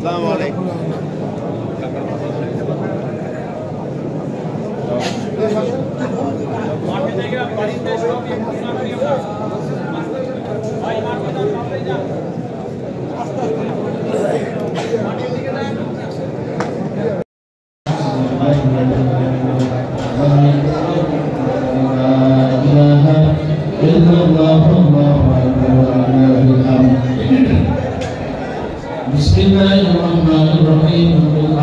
আসসালামু আলাইকুম। Bismillahirrahmanirrahim.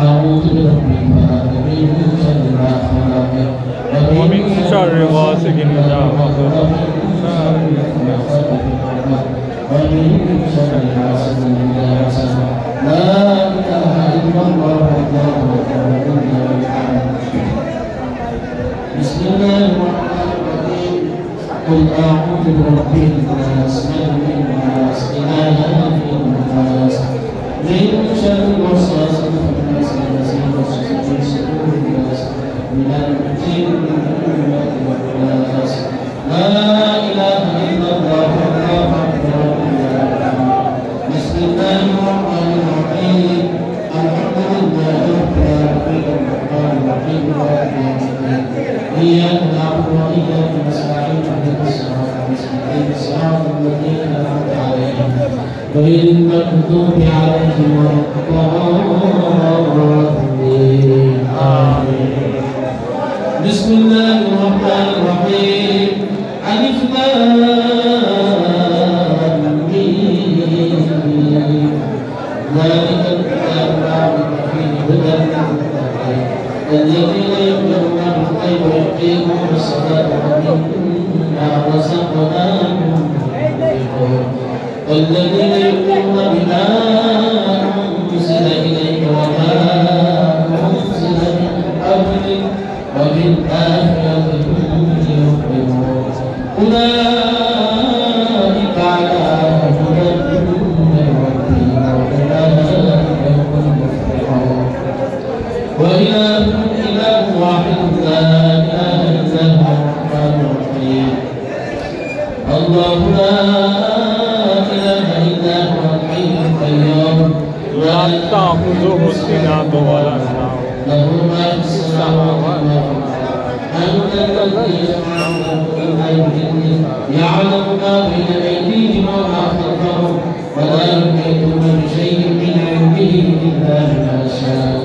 A'udzu birabbil falaq min sharri ma khalaq wa min sharri ghasiqin idha waqab wa min sharri hasidin idha hasad. La ilaha illallah wallahu akbar. Bismillahirrahmanirrahim. Qul a'udzu birabbil nas, malikin nas, ilahin nas, min syarri waswasil khannas, alladzi yuwaswisu fi sudurin nas, minal jinni wal nas. La ilaha illallah wallahu akbar. Bismillahirrahmanirrahim. Alhamdulillahi rabbil alamin, arrahmanir rahim, iyyaka na'budu wa iyyaka nasta'in, ihdinas siratal mustaqim, siratal ladzina an'amta 'alaihim ghairil maghdubi 'alaihim waladdallin. Amin. Bismillahirrahmanirrahim. Alif lam mim. Dzalikal kitabu la raiba fihi hudan lil-muttaqin alladzina yu'minuna bil-ghaibi wa yuqimuna as-salata wa mimma razaqnahum yunfiqun. والذين يؤمنون بما أنزل إليك وما أنزل من قبلك وبالآخرة هم يوقنون أولئك على هدى من ربهم وأولئك هم المفلحون. وإلهكم إله واحد لا إله إلا هو الرحمن الرحيم. الله لا لا تأخذه سنة ولا نوم له ما في السماوات أنت الذي يعلم ما بين أيديهم وما خلفهم ولا يحيطون بشيء من علمه إلا بما شاء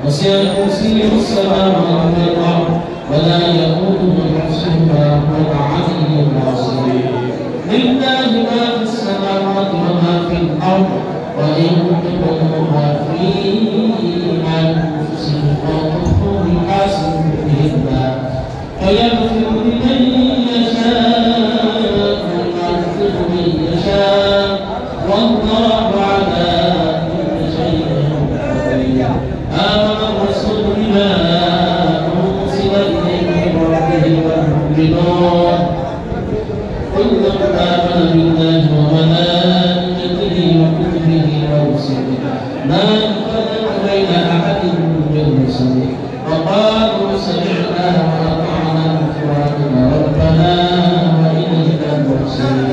وسع كرسيه السماوات والأرض ولا يئوده حفظهما وهو العلي العظيم. لله ما في السماوات وما في الأرض وإن تبدوا ما في أنفسكم أو تخفوه يحاسبكم به الله فيغفر لمن يشاء ويعذب من يشاء والله على كل شيء قدير. آمن الرسول بما أنزل إليه من ربه والمؤمنون كل آمن بالله وملائكته وكتبه ورسله لا نفرق بين أحد من رسله وقالوا سمعنا وأطعنا غفرانك ربنا وإليك المصير.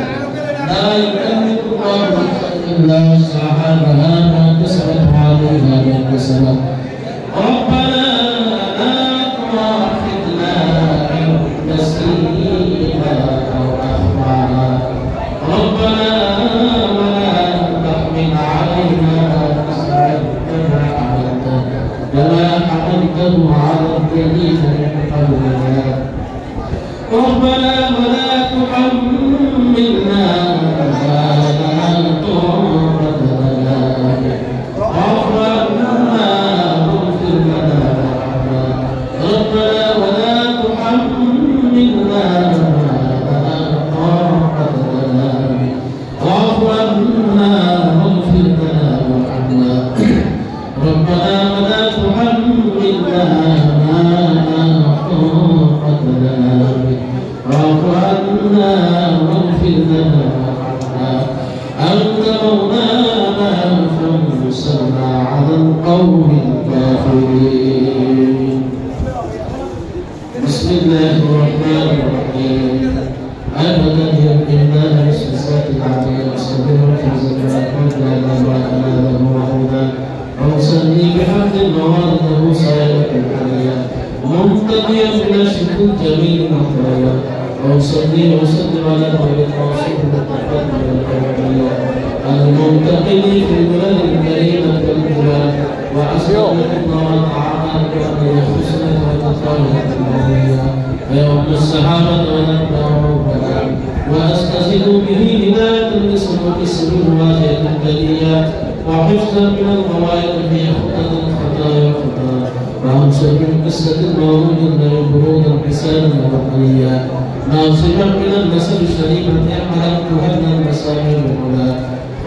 لا يكلف الله نفسا إلا وسعها لها ما كسبت وعليها ما كسبت. ربنا لا تؤاخذنا إن نسينا أو أخطأنا ربنا ولا تحمل علينا كما حملته على الذين من قبلنا ربنا ولا تحملنا ما لا طاقة لنا به ربنا اغفر لنا ربنا ولا تحملنا ما لا طاقة لنا به ربنا اغفر لنا وارحمنا ربنا ولا تحملنا ما لا طاقة لنا به واعف عنا واغفر لنا وارحمنا أنت مولانا فانصرنا على القوم الكافرين. بسم الله الرحمن الرحيم. أبدا يمكننا باستثبات العقيدة والصبر في زكاة كل ما كان له وحدا جميل المطايا وأصلي وأسلم على خير الرسول بالتقدم والكرمية المنتقل في البلد الكريمة والجبال وأسأل الله تعالى أن يخصنا بالمطايا المهية ويوم الصحابة ونتبعهم وأستزيد به هداية لسلوك السبيل الواجهة البلية وحفظا من الغوائط في خطط الخطايا والخطايا وأنصر من قصة المولود البرود الحسان الوطنية ناصبا من النسل الشريفة حلقتها من المسامير العلا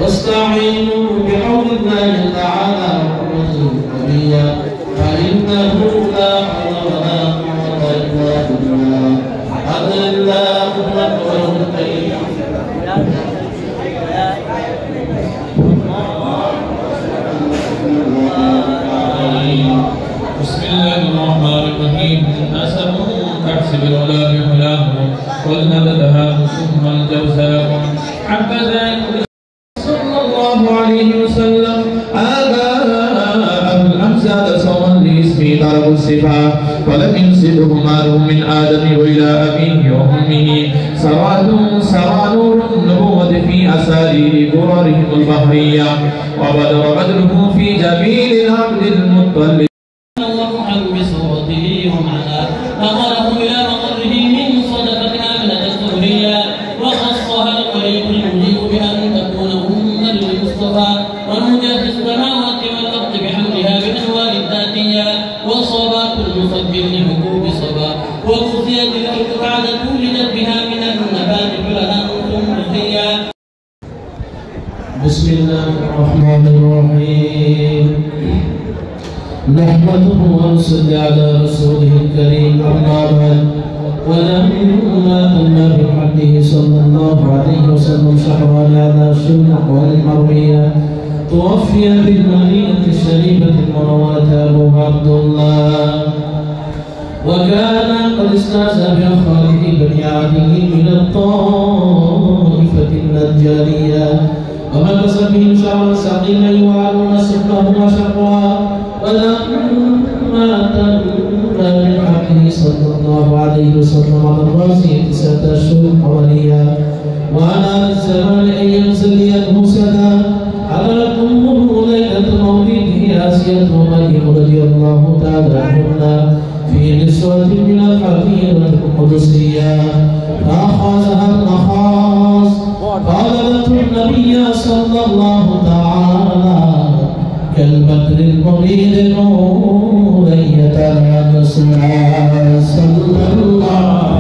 واستعينوا بحول الله تعالى وقوته القوية فإنه لا حول ولا قوة إلا بالله أذن اللهم قوله الكريم بسم الله الرحمن الرحيم حسبه تحسب الولا بحلاه والنبذها ثم الجوزاء حبذا صلى الله عليه وسلم آباء الأمثال صوما لاسمه ضرب السفا ولم ينسبه ماله من آدم وإلى أبيه وأمه سرى نور النبوة في أسارير بررهم البحرية وبدر بدره في جميل العبد المطلب بصورته ومعناه نظره إلى مقره من صدفة آمنة الزهرية وخصها القريب المجيب بأن تكون أما للمصطفى ونوجه في السماوات والأرض بحملها بالأنوار الذاتية وصبا كل مصب لحبوب صبا وغزيت الأرض بعد ولدت بها من النبات حلها سندسيا. بسم الله الرحمن الرحيم نحمده ونصلي على رسوله الكريم أما بعد ولما تم بحمده صلى الله عليه وسلم شهران على أشهر الأقوال المروية توفي بالمدينة الشريفة المنورة أبو عبد الله وكان قد استعزى بأخواله بني عدي من الطائفة النجارية ومكث بهم شهرا سقيما يوعدون سفله وشقها ولما تم من حقه صلى الله عليه وسلم على الراسي 9 أشهر حواليا وعلى الزمان أن ينزل يده سدا على أمه ليلة مولده آسية ومريم رضي الله تعالى عنهن في نسوة من الحفيرة القدسية فأخذها المخاص قالت النبي صلى الله تعالى كالبدر المنير نورا يتلامس صلى الله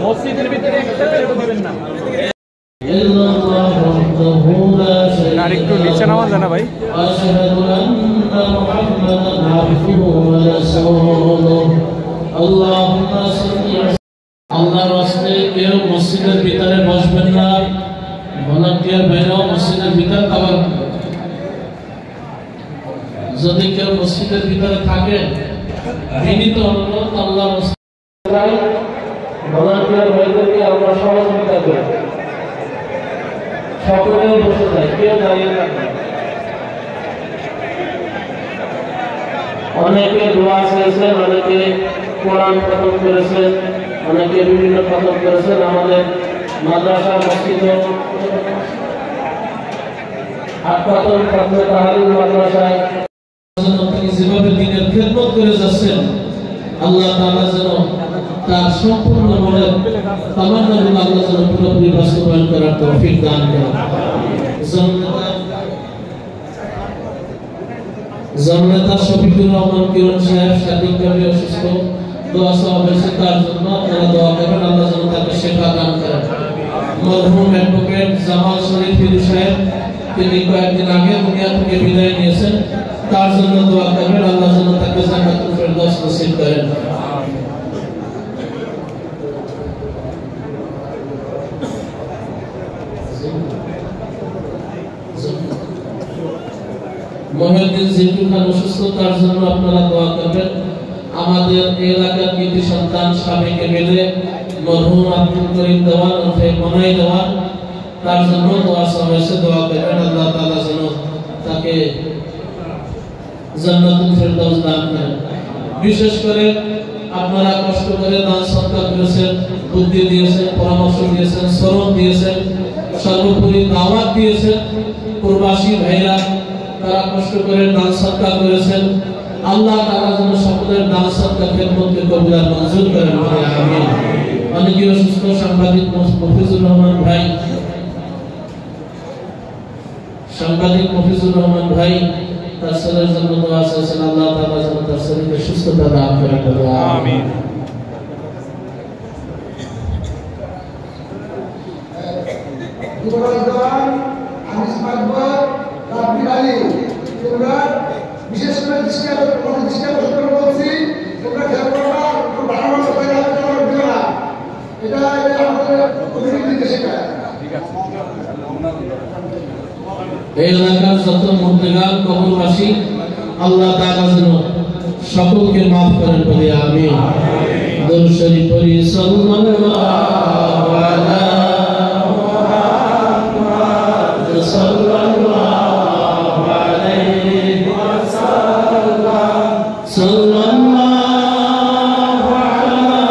মসজিদের ভিতরে একটা বেরোতে দিবেন না। আর একটু নিচে নামা যায় না ভাই। اللهم صل মসজিদের ভিতরে বসবেন না, ভলান্টিয়ার ভাইরাও মসজিদের ভিতরে খাবার। যদি কেউ মসজিদের ভিতরে থাকে, বিনীত অনুরোধ আল্লাহর রাস্তায় ভলান্টিয়ার ভাইদেরকে আমরা সহযোগিতা করি। সকলে বসে যায়, কেউ দাঁড়িয়ে থাকে। অনেকে দোয়া চেয়েছেন, অনেকে কোরআন খতম করেছেন, অনেকে বিভিন্ন খতম করেছেন। আমাদের মাদ্রাসা মসজিদ আটকাতন খতমে তাহলিল মাদ্রাসায় তিনি যেভাবে দিনের খেদমত করে যাচ্ছেন, আল্লাহ তাআলা যেন তার সম্পূর্ণ মনের তামান্নাগুলো আল্লাহ যেন পুরোপুরি বাস্তবায়ন করার তৌফিক দান করেন। জননেতা শফিকুর রহমান কিরণ সাহেব শারীরিকভাবে অসুস্থ, দোয়া সওয়াব হয়েছে তার জন্য, আপনারা দোয়া করবেন আল্লাহ যেন তাকে শিফা দান করেন। মরহুম অ্যাডভোকেট জামাল শরীফ ফিরু সাহেব, তিনি কয়েকদিন আগে দুনিয়া থেকে বিদায় নিয়েছেন, তার জন্য দোয়া করবেন আল্লাহ যেন তাকে জান্নাতুল ফেরদৌস নসিব করেন। মহিউদ্দিন জিন্টু খান অসুস্থ, তার জন্য আপনারা দোয়া করবেন। আমাদের এলাকার কৃতি সন্তান সাবেক এমএলএ মরহুম আব্দুল করিম দেওয়ান ওরফে মনাই দেওয়ান, তার জন্য দোয়া সমাবেশে দোয়া করবেন আল্লাহ তাআলা যেন তাকে জান্নাতুল ফেরদৌস দান করেন। বিশেষ করে আপনারা কষ্ট করে দান সদকা করেছেন, বুদ্ধি দিয়েছেন, পরামর্শ দিয়েছেন, শ্রম দিয়েছেন, সর্বোপরি দাওয়াত দিয়েছেন। প্রবাসী ভাইরা তারা কষ্ট করে দান সদকা করেছেন, আল্লাহ তাআলা যেন সকলের দান সদকা খেদমতকে কবুল আর মঞ্জুর করেন, আমিন। অনেকে অসুস্থ, সাংবাদিক মফিজুর রহমান ভাই, তার ছেলের জন্য দোয়া চাইছেন, আল্লাহ তাআলা যেন তার ছেলেকে সুস্থতা দান করেন, আমিন। বিশেষ করে দৃষ্টি আকর্ষণ করে বলছি, তোমরা খেয়াল করবা, ভালো দিও না, এটা আমাদের কমিউনিটি শেখায়। এই এলাকার যত মুর্দেগান কবরবাসী আল্লাহ তাআলা যেন সকলকে মাফ করেন বলে আমিন। দরুদ শরীফ পড়ি সাল্লাল্লাহু আলা মুহাম্মাদ সাল্লাল্লাহু আলাইহি ওয়াসাল্লাম সাল্লাল্লাহু আলা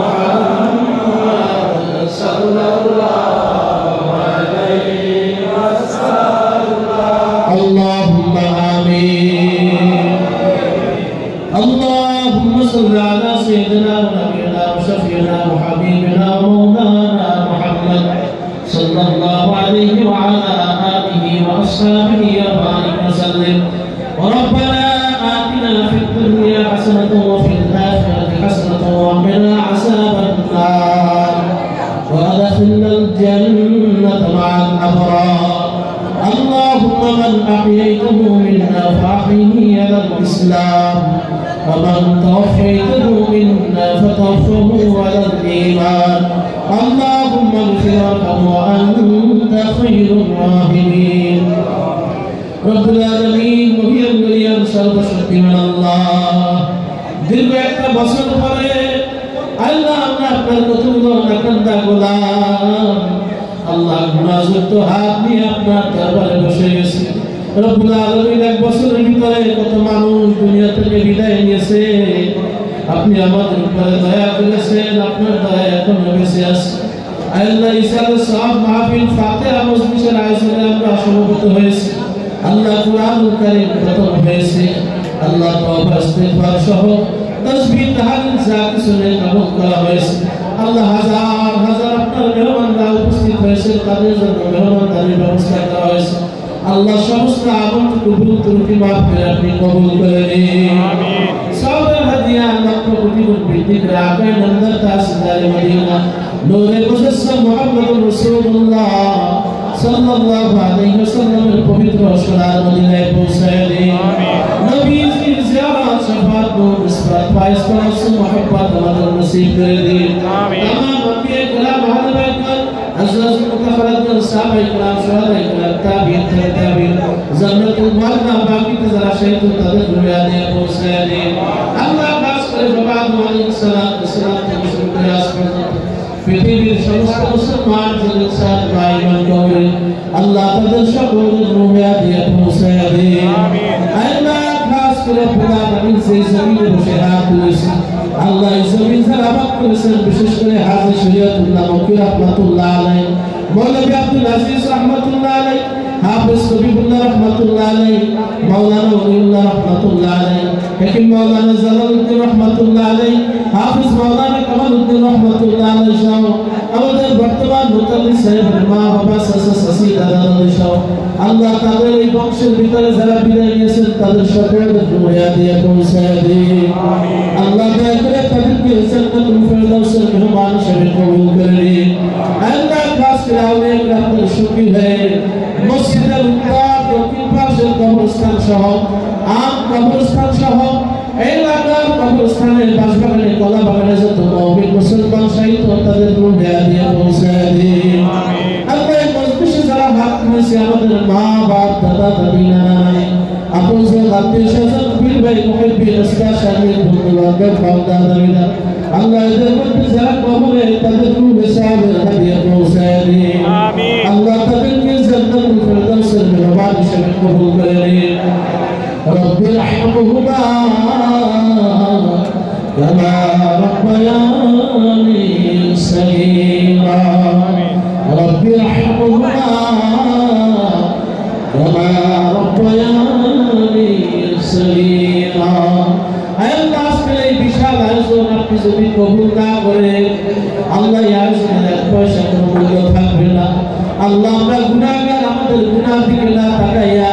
মুহাম্মাদ সাল্লাল্লাহু আলাইহি ওয়াসাল্লাম। আল্লাহুম্মা আমিন। اللهم صل على سيدنا ونبينا وشفيعنا وحبيبنا ومولانا محمد صلى الله عليه وعلى آله وأصحابه وبارك وسلم. وربنا آتنا في الدنيا حسنة وفي الآخرة حسنة وقنا عذاب النار وأدخلنا الجنة مع الأبرار. اللهم من أحييته منا فأحيه على الإسلام ومن توفيته منا فتوفه على الإيمان. اللهم اغفر له وأنت خير الراحمين. رب العالمين وهي المريم সর্বশক্তি আল্লাহ, দীর্ঘ একটা বছর পরে আল্লাহ আমরা আপনার কতগুলো নাকান্দা গোলাম আল্লাহ গুনাহযুক্ত হাত নিয়ে আপনার দরবারে বসে গেছি। রব্বুল আলামিন এক বছরের ভিতরে কত মানুষ দুনিয়া থেকে বিদায় নিয়েছে, আপনি আমাদের উপরে দয়া করেছেন, আপনার দয়া এখনো বেঁচে আছে। আল্লাহ ইসালের সব মাহফিল ফাতিহা মজলিসের আয়োজনে আমরা সমবেত হয়েছি। আল্লাহ কুরআনুল কারীম খতম হয়েছে, আল্লাহ তওবা ইস্তিগফার সহ তাসবিহ তাহলিল যা কিছু কবুল করা হয়েছে। আল্লাহ হাজার হাজার আপনার মেহমানরা উপস্থিত হয়েছে, তাদের জন্য মেহমানদারির ব্যবস্থা করা হয়েছে। আল্লাহ সমস্ত আমলটুকু ভুল ত্রুটি মাফ করে আপনি কবুল করে নিন, আমিন। সওয়াবের হাদিয়া লক্ষ কোটি গুণ বৃদ্ধি করে আকায়ে নামদার তাসদারে মদিনা নূরে মুজাসসাম মুহাম্মদুর রাসূলুল্লাহ সাল্লাল্লাহু আলাইহি ওয়াসাল্লামের পবিত্র সোনার মদিনায় পৌঁছায় দিন, আমিন। নবীজির زيارات شفاعت ونصرات فائز قرص محبت আমাদের নসিব করে দিন আমিন तमाम انبياء کرام علماء کرام عزاز متفرد صحابہ کرام شہداء کرام تابعین تابعین جنতুল মাওলা বাকি যারা শহীদ তাদের রুয়ানে পৌঁছে দিন আল্লাহ খাস করে বাবা আলাইহিস সালাম থেকে শুরু করে আজ পর্যন্ত পৃথিবীর সমস্ত মুসলমান জনসাদ ভাইমান করে আল্লাহ তাদের সকলের রুয়ানে পৌঁছে দিন আমিন আল্লাহ খাস করে খোদা নবী সেই জমিনে বসে হাত তুলেছে আল্লাহ এই জমিন যারা আবাদ করেছেন বিশেষ করে হাজী শরীয়তুল্লাহ মকি রাহমাতুল্লাহ আলাইহি মৌলভী আব্দুল আজিজ রাহমাতুল্লাহ আলাইহি হাফেজ কবিরুল্লাহ রাহমাতুল্লাহ আলাইহি মাওলানা ওলিউল্লাহ রাহমাতুল্লাহ আলাইহি হাকিম মাওলানা জালালউদ্দিন রাহমাতুল্লাহ আলাইহি হাফেজ মাওলানা কামালউদ্দিন রাহমাতুল্লাহ আলাইহি সহ আমাদের বর্তমান মুতাল্লি সাহেবের মা বাবা চাচা চাচি দাদা দাদি সহ আল্লাহ তাদের এই বংশের ভিতরে যারা বিদায় নিয়েছেন তাদের সকলের রুয়া দিয়ে পৌঁছে দিন আমিন আল্লাহ দয়া করে তাদেরকে জান্নাতুল ফেরদাউসের মেহমান হিসেবে কবুল করে নিন আল্লাহ খাস করে আউলিয়া کرامদের সুখী হয়ে মসজিদের উত্তর দক্ষিণ পাশের কবরস্থান সহ আম কবরস্থান সহ এই এলাকার কবরস্থানের বাসবাগানে কলা বাগানে যত মুমিন মুসলমান শহীদ তাদের রুয়া দিয়ে পৌঁছে দিন আমিন আল্লাহ মজলিসে যারা হাত তুলেছে আমাদের মা বাপ দাদা দাদি নানা নানি আপন আত্মীয় স্বজন পীর ভাই মুহিব্বিন উস্তাদ শামিল বন্ধু বান্ধব বান্দা দাবিনা আল্লাহ এদের মধ্যে যারা কবরে তাদের রূহে সাহাবের হাদিয়া পৌঁছে দিন আমিন আল্লাহ তাদেরকে জান্নাতুল ফেরদাউসের মেহমান হিসেবে কবুল করে নিন রব্বি রহমহুমা কামা রব্বায়ানি সগীরা রব্বি রহমহুমা কামা রব্বায়ানি সগীরা আল্লাহ আজকের এই বিশাল আয়োজন আপনি যদি কবুল না করেন আল্লাহ এই আয়োজনের এক পয়সা কোনো মূল্য থাকবে না আল্লাহ আমরা গুনাহগার আমাদের গুনাহ দিকে না তাকাইয়া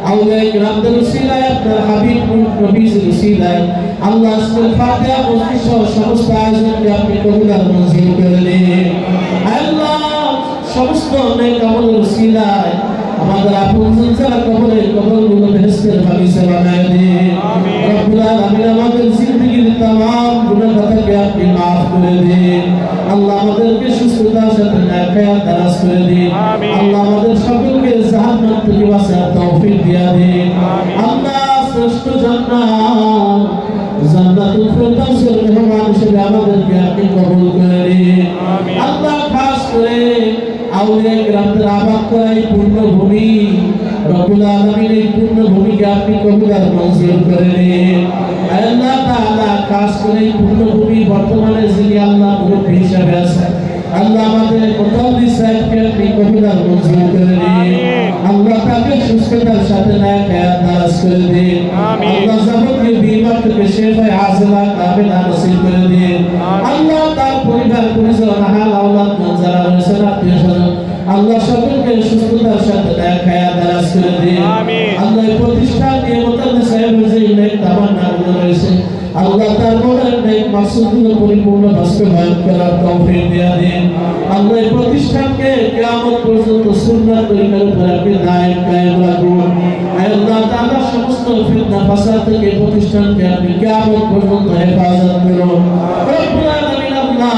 আউলিয়া کرامদের উসিলায় আপনার হাবিব নবীর উসিলায় আল্লাহ আজকের ফাতিহা মজলিস সহ সমস্ত আয়োজনকে আপনি কবুল আর মঞ্জুর করে নিন আল্লাহ সমস্ত নেক আমলের উসিলায় আমাদের আপনজন যারা কবরে কবরগুলো বেহেশতের বাগিচা বানায় দিন আমিন রব্বুল আলামিন আমাদের জিন্দেগির तमाम গুনাহ খাতাকে আপনি maaf করে দিন আল্লাহ আমাদেরকে সুস্থতার সাথে নেক হায়াত দারাজ করে দিন আমিন আল্লাহ আমাদের সকলকে জাহান্নাম থেকে বাঁচার তৌফিক দিয়া দিন আমিন আল্লাহ শ্রেষ্ঠ জান্নাতুল ফেরদাউসের মেহমান হিসেবে আমাদেরকে আপনি কবুল করে নিন আমিন আল্লাহ খাস করে আউলিয়া کرامদের আবাদ করা এই পূর্ণভূমি রব্বুল আলামিন এই পূর্ণভূমিকে আপনি কবুল আর মঞ্জুর করে নিন আল্লাহ তাআলা খাস করে এই পূর্ণভূমি বর্তমানে যিনি আল্লাহ মুরব্বি হিসেবে আছেন আল্লাহ আমাদের মুতাল্লি সাহেবকে আপনি কবুল আর মঞ্জুর করে নিন আল্লাহ তাকে সুস্থতার সাথে নেক হায়াত দারাজ করে দিন আল্লাহ যাবতীয় বিমার থেকে শিফা আজিলা কামিলা নসিব করে দিন আল্লাহ তার পরিবার পরিজন আহল আওলাদ যারা রয়েছেন আত্মীয় স্বজন আল্লাহ সকলকে সুস্থতার সাথে নেক হায়াত দারাজ করে দিন আমিন আল্লাহ প্রতিষ্ঠান নিয়ে মুতাল্লি সাহেবের যে নেক তামান্নাগুলো রয়েছে আল্লাহ তার মনের নেক মাকসুদগুলো পরিপূর্ণ বাস্তবায়ন করার তৌফিক দিয়া দিন আল্লাহ এই প্রতিষ্ঠানকে কিয়ামত পর্যন্ত সুন্নাত তরিকার উপর আপনি দায়েম কায়েম রাখুন আল্লাহ তাআলা সমস্ত ফিতনা ফাসাদ থেকে প্রতিষ্ঠানকে আপনি কিয়ামত পর্যন্ত হেফাজত করুন রব্বুল আলামিন আল্লাহ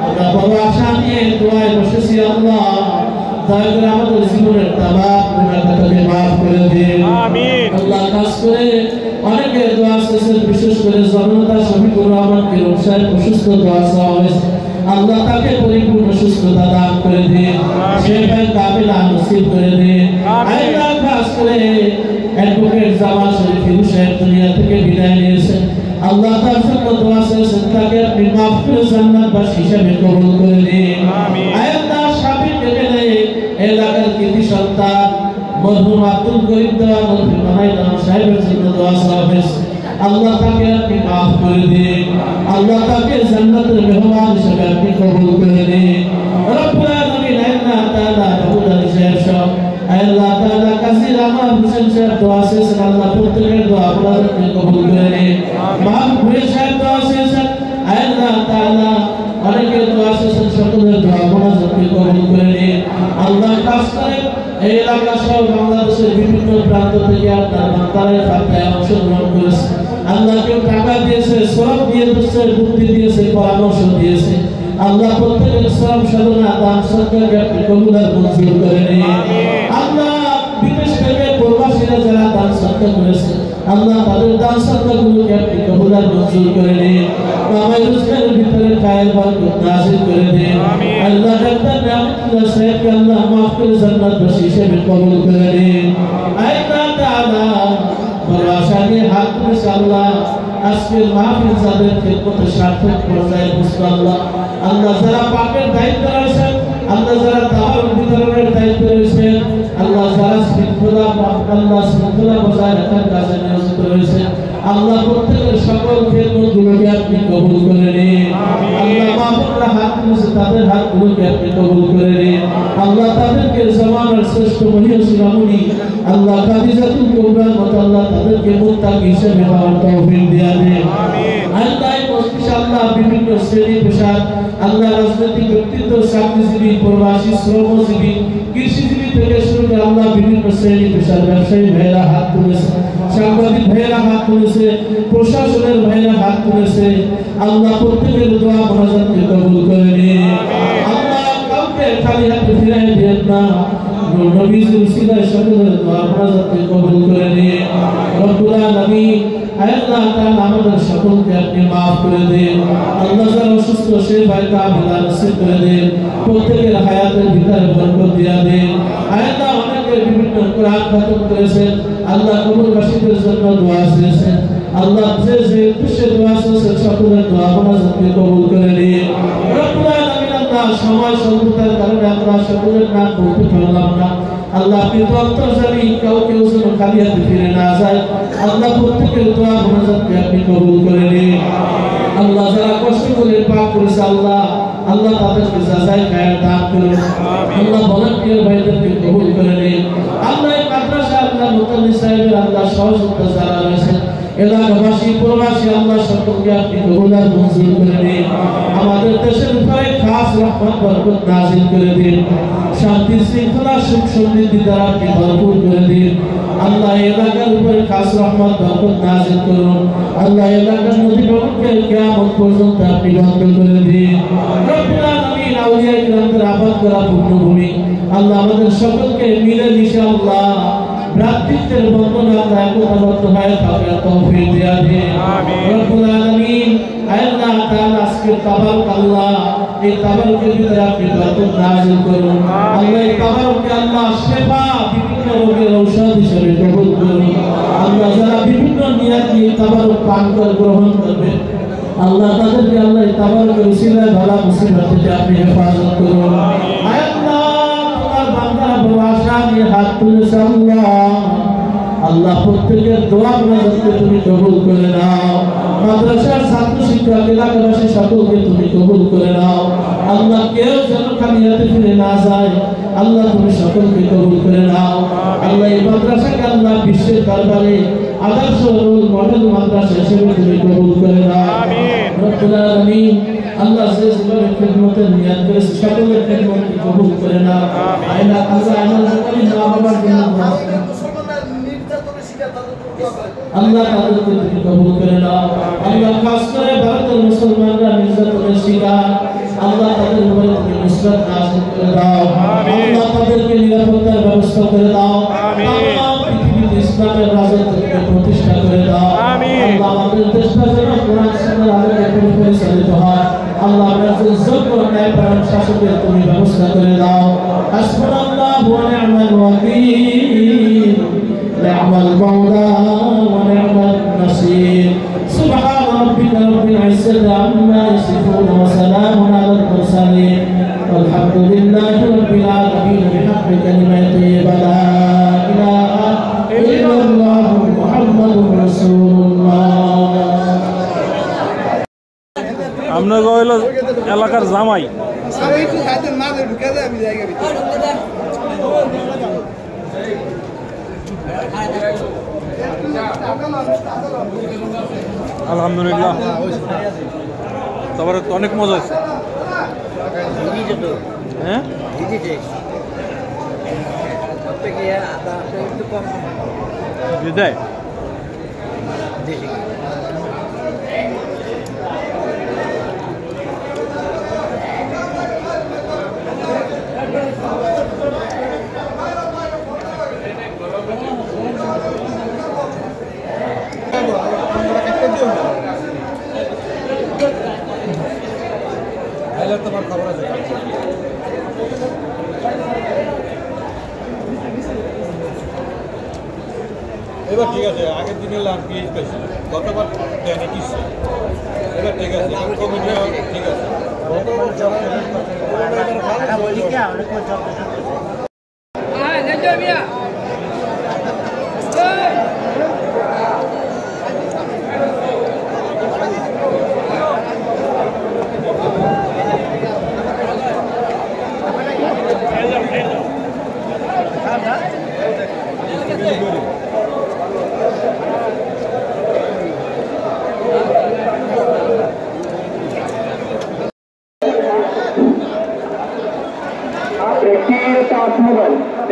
আমরা বড় আশা নিয়ে দোয়ায় বসেছি আল্লাহ দয়া করে আমাদের জীবনের तमाम গুনাহ খাতাকে maaf করে দিন আমিন আল্লাহ খাস করে অনেকে দোয়া করেছেন বিশেষ করে জনতা শফিকুর রহমানকে রোশায় অসুস্থ দোয়া হয়েছে আল্লাহ তাকে পরিপূর্ণ সুস্থতা দান করে দিন শিফা কামিলা নসিব করে দিন আল্লাহ খাস করে অ্যাডভোকেট জামাল শরীফ হুসাইন দুনিয়া থেকে বিদায় নিয়েছেন আল্লাহ তার জন্য দোয়া করেছেন তাকে আপনি maaf করে জান্নাতবাসী হিসেবে কবুল করে দিন আমিন আল্লাহ সাবিক এখানে এলাকার কৃতি সন্তান মরহুম আব্দুল করিম দেওয়া মরহুম মানাইদান সাহেবের জন্য দোয়া হয়েছে আল্লাহ তাকে আপনি maaf করে দিন আল্লাহ তাকে জান্নাতের মেহমান হিসেবে আপনি কবুল করে দিন রব্বুল আলামিন আল্লাহ তাআলা রব্বুল আলামিন সব আল্লাহ তাআলা কাজী রামা হোসেন সাহেব দোয়া করেছেন আল্লাহ প্রত্যেকের দোয়া আপনাদের কবুল করে নিন মাহবুব ভুঁইয়া সাহেব দোয়া করেছেন আল্লাহ তাআলা অনেকের দোয়া করেছেন সকলের দোয়া আপনাদের কবুল করে নিন আল্লাহ খাস করে এই এলাকা সহ বাংলাদেশের বিভিন্ন প্রান্ত থেকে আপনার বান্দারে ফাতিহা অংশগ্রহণ করে আল্লাহ কেউ টাকা দিয়েছে, শ্রম দিয়েছে, বুদ্ধি দিয়েছে, পরামর্শ দিয়েছে, আল্লাহ প্রত্যেকের শ্রম সাধনা দান সদকাকে আপনি কবুল আর মঞ্জুর করে নিন। আল্লাহ বিদেশ থেকে প্রবাসীরা যারা দান সদকা করেছে, আল্লাহ তাদের দান সদকাগুলোকে আপনি কবুল আর মঞ্জুর করে নিন। কামাই রোজগারের ভিতরে খায়ের বরকত নাযিল করে দিন। আল্লাহ ডাক্তার নিয়ামতুল্লাহ সাহেবকে আল্লাহ মাফ করে জান্নাতবাসী হিসেবে কবুল করে নিন। আল্লাহ তাআলা বড় আশা নিয়ে হাত তুলেছে আল্লাহ, আজকের মাহফিল যাদের খেদমতে সার্থক পর্যায়ে পৌঁছল আল্লাহ, আল্লাহ যারা পাকের দায়িত্ব রয়েছেন, আল্লাহ যারা দাওয়াত বিতরণের দায়িত্ব রয়েছেন, আল্লাহ যারা শৃঙ্খলা বজায় রাখার কাজে নিয়োজিত রয়েছেন, আল্লাহ প্রত্যেকের সকল খেদমতগুলোকে আপনি কবুল করে নিন। আল্লাহ মাহফিলরা হাত তুলেছে, তাদের হাতগুলোকে আপনি কবুল করে নিন। আল্লাহ তাদেরকে জামানার শ্রেষ্ঠ মহিষী রমণী আল্লাহ খাদিজাতুল কুবরার মতো আল্লাহ তাদেরকে মুত্তাকি হিসেবে হওয়ার তৌফিক দিয়ে দিন। আল্লাহ আল্লাহ বিভিন্ন শ্রেণী পেশার আল্লাহ রাজনৈতিক ব্যক্তিত্ব, চাকরিজীবী, প্রবাসী, শ্রমজীবী, কৃষিজীবী থেকে শুরু করে আল্লাহ বিভিন্ন শ্রেণী পেশার ব্যবসায়ী ভাইয়েরা হাত তুলেছে, সাংবাদিক ভাইয়েরা হাত তুলেছে, প্রশাসনের ভাইয়েরা হাত তুলেছে। আল্লাহ প্রত্যেকের দোয়া মোনাজাতকে কবুল করে নিন। আল্লাহ কাউকে খালি হাতে ফিরাই দিয়েন না, নবীজির উসিলায় সকলের দোয়া মোনাজাতকে কবুল করে নিন। রব্বুল আলামিন আল্লাহ তাআলা আমাদের সকলকে আপনি maaf করে দিন। আল্লাহ যারা অসুস্থ সে ভাইকে আল্লাহ নসিব করে দিন, প্রত্যেকের হায়াতের ভিতরে বরকত দিয়া দিন। আল্লাহ অনেকে বিভিন্ন কোরআন খতম করেছেন, আল্লাহ কবরবাসীদের জন্য দোয়া চেয়েছেন, আল্লাহ যে যে উদ্দেশ্যে দোয়া চেয়েছেন সকলের দোয়া মোনাজাতকে কবুল করে নিন। রব্বুল আলামিন আল্লাহ সময় স্বল্পতার কারণে আমরা সকলের নাম বলতে পারলাম না, আল্লাহ আপনি তো অন্তর্যামী, কাউকে যেন খালি হাতে ফিরে না যায়, আল্লাহ প্রত্যেকের দোয়া মোনাজাতকে আপনি কবুল করে নিন। আল্লাহ যারা কষ্ট করে পাক করেছে আল্লাহ, আল্লাহ তাদেরকে যাচাই খায়ের দান করুন। আল্লাহ ভলান্টিয়ার ভাইদেরকে কবুল করে নিন। আল্লাহ এই মাদ্রাসা আল্লাহ মুতাল্লি সাহেবের আল্লাহ সহযোগিতা যারা রয়েছেন, এলাকাবাসী, প্রবাসী আল্লাহ সকলকে আপনি কবুল আর মঞ্জুর করে নিন। আমাদের দেশের উপরে খাস রহমত বরকত নাযিল করে দিন। শান্তি শৃঙ্খলা সুখ সমৃদ্ধি দ্বারা আপনি ভরপুর করে দিন। আল্লাহ এলাকার উপরে খাস রহমত বরকত নাযিল করুন। আল্লাহ এলাকার নদী প্রবাহকে কিয়ামত পর্যন্ত আপনি বন্ধ করে দিন। রব্বুল আলামিন আউলিয়া কিরামদের আবাদ করা পূর্ণভূমি আল্লাহ আমাদের সকলকে মিলে মিশে আল্লাহ ভ্রাতৃত্বের বন্ধনে আল্লাহ একতাবদ্ধ হয়ে থাকার তৌফিক দিয়া দিন। রব্বুল আলামিন আল্লাহ তাআলা আজকে তাবারক আল্লাহ এই তাবারকের ভিতরে আপনি বরকত নাযিল করুন। আল্লাহ এই তাবারকে আল্লাহ শিফা বিভিন্ন রোগের ঔষধ হিসেবে কবুল করুন। আল্লাহ যারা বিভিন্ন নিয়াত নিয়ে তাবারক পান করে গ্রহণ করবে আল্লাহ তাদেরকে আল্লাহ এই তাবারকের উসিলায় বালা মুসিবত থেকে আপনি হেফাজত করুন। আল্লাহ তোমার বান্দারা বড় আশা নিয়ে হাত তুলেছে আল্লাহ, আল্লাহ প্রত্যেকের দোয়া মোনাজাতকে তুমি কবুল করে নাও। মাদ্রাসার ছাত্র শিক্ষক এলাকাবাসী সকলকে তুমি কবুল করে নাও। আল্লাহ কেউ যেন খালি হাতে ফিরে না যায়, আল্লাহ তুমি সকলকে কবুল করে নাও। আল্লাহ এই মাদ্রাসাকে আল্লাহ বিশ্বের দরবারে আদর্শ রোল মডেল মাদ্রাসা হিসেবে তুমি কবুল করে নাও। রব্বুল আলামিন আল্লাহ যে জীবনের খিদমতের নিয়াত করেছে সকলের খিদমতকে কবুল করে নাও। আল্লাহ আমাদের মা বাবার জন্য আল্লাহ তাদেরকে তুমি কবুল করে নাও। আল্লাহ খাস করে ভারতের মুসলমানরা নির্যাতনের শিকার, আল্লাহ তাদের উপরে তুমি নুসরাত নাযিল করে দাও। আল্লাহ তাদেরকে নিরাপত্তার ব্যবস্থা করে দাও। তামাম পৃথিবীতে ইসলামের রাজত্বকে প্রতিষ্ঠা করে দাও। আল্লাহ আমাদের দেশটা যেন কোরআন সুন্নাহর আলোকে পরিচালিত হয়। আল্লাহ আপনার যোগ্য ন্যায়পরায়ণ শাসকের তুমি ব্যবস্থা করে দাও। হাসবুনাল্লাহু ওয়া নি'মাল ওয়াকিল, নি'মাল মাওলা ওয়া নি'মান নাসির। সুবহান রাব্বিকা রাব্বিল ইজ্জাতি আম্মা ইয়াসিফুন ওয়া সালামুন আলাল মুরসালিন ওয়ালহামদুলিল্লাহি রাব্বিল আলামিন। বিহাqqi কালিমাতি লা ইলাহা ইল্লাল্লাহু মুহাম্মাদুর রাসূলুল্লাহ। আমরা হইল এলাকার জামাই। আলহামদুলিল্লাহ, তারপরে তো অনেক মজা হয়েছে। হ্যাঁ বিদায় তোমার খবর আছে। এবার ঠিক আছে, আগের দিনে পিএইচ পেয়েছিল, গতবার টেনে কিসছে, এবার ঠিক আছে, কমিটিও ঠিক আছে।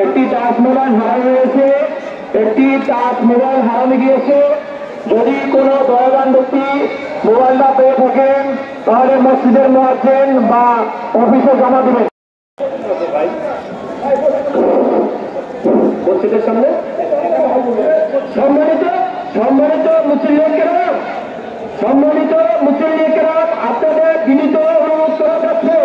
একটি টাচ মোবাইল হারানো হয়েছে, একটি টাচ মোবাইল হারানো গিয়েছে। যদি কোনো দয়াবান ব্যক্তি মোবাইলটা পেয়ে থাকেন তাহলে মসজিদের মুয়াজ্জিন বা অফিসে জমা দেবেন। মসজিদের সামনে সম্মানিত মুসলিম কেরাম আপনাদের বিনীত অনুরোধ করা যাচ্ছে।